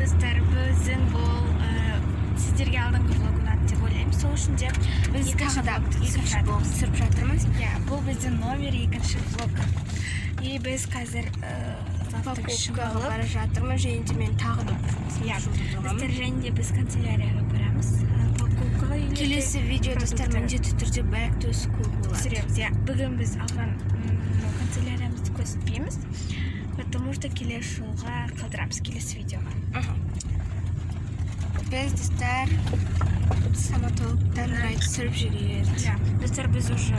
достар, біздің бұл сіздерге алдыңғы влог ұнады деп ойлаймын. Сол үшін де біз екінші влог түсіріп жатырмыз. Бұл біздің номер екінші влог. И біз қазір покупкаға бара жатырмыз. Және де мен тағы да достар, және де біз канцелярияға барамыз. Келесі видео достар міндетті түрде бәк төс көп түсіреміз. Бүгін біз алған канцеляриямызды көрсетпейміз, потому что келесі жолға қалдырамыз, келесі видеоға. Біз достар стоматологтан рай түсіріп жүреді. Достар, біз уже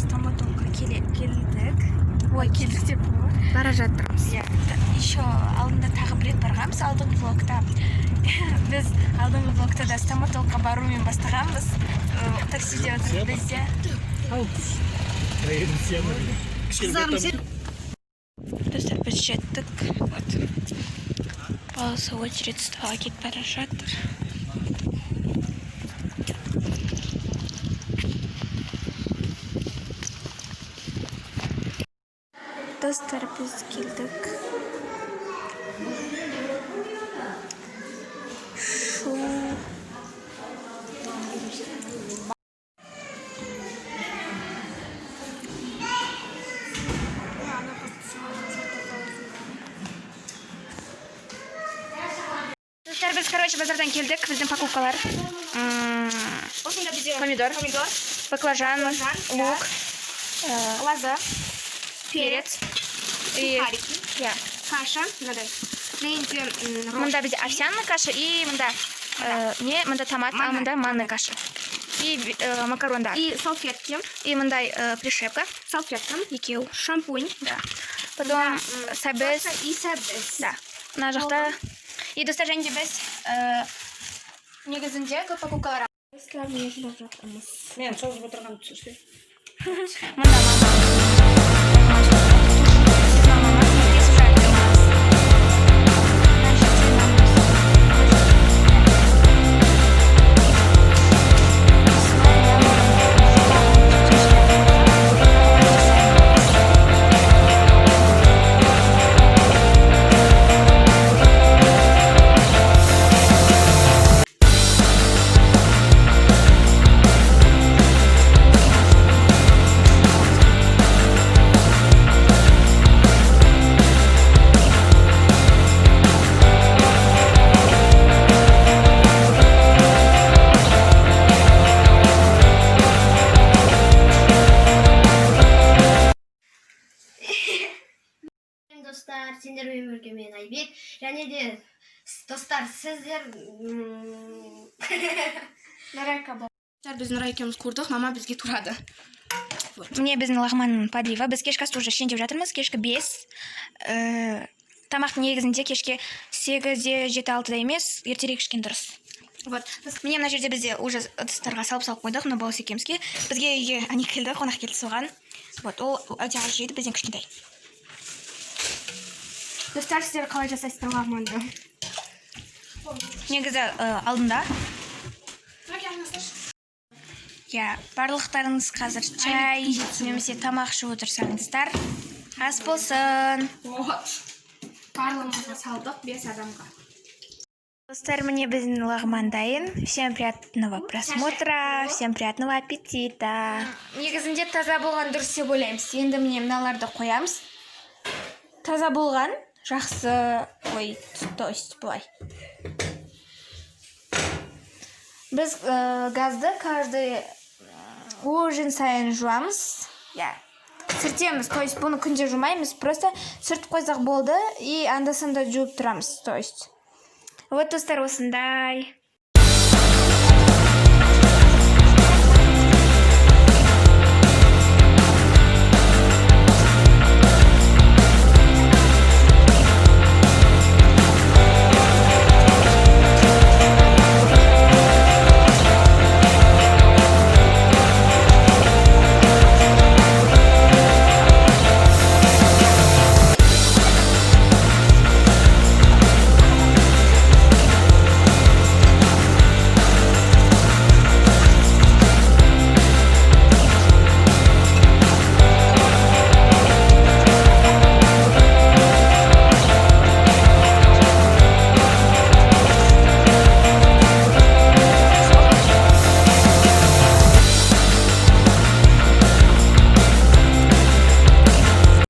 стоматологқа келдік. Ой, келдік деп бара жатырмыз. Еще алдында тағы бір рет барғанбыз, алдыңғы влогта. Біз алдыңғы влогта да стоматологқа барумен бастағанбыз. Таксиде отырып бізде. Достар, біз жеттік. Баласы очередь ұстауға кетіп бара жатыр. Достар, біз келдік. Достар, біз, короче, базардан келдік. Біздің покупкалар. Помидор, баклажан, лук, лоза, перец, каша. Мында бізде овсяная каша и мында томат, а мында манная каша. И макарондар. И салфетки. И мындай пришепка. Салфетка. Екеу. Шампунь. Да. Потом сәбіз. И сәбіз. Да. Мына жақта. И достар, және де біз негізінде көп покупкалар. Мен соғып отырған түсірсе. Мында достар, сендермен бірге мен Айбек. Және де достар, сіздер Нұрайка бол. Біз Нұрайкеміз көрдік, мама бізге тұрады. Міне біздің лағман подливы. Біз кешкі асты уже ішен деп жатырмыз. Кешкі 5. Тамақтың негізінде кешке 8-де 7-6-да емес, ертерек ішкен дұрыс. Міне мына жерде бізде уже ыдыстарға салып қойдық, но баласы екемізге. Бізге үйге ане келді, қонақ келді соған. Ол өте аз жейді, бізден кішкентай. Достар, сіздер қалай жасайсыздар лағманды? Негізі алдында. Барлықтарыңыз қазір чай, немесе тамақ ішіп отырсаңыздар, ас болсын. Барлығымызға салдық 5 адамға. Достар, міне біздің лағман дайын. Всем приятного просмотра, всем приятного аппетита. Негізінде таза болған дұрыс деп ойлаймыз. Енді міне мыналарды қоямыз. Таза болған, жақсы, то есть бұлай. Біз газды каждый ужин сайын жуамыз. Сүртеміз, то есть бұны күнде жумаймыз, просто сүртіп қойсақ болды и анда-санда жуып тұрамыз, то есть. Вот достар, осындай.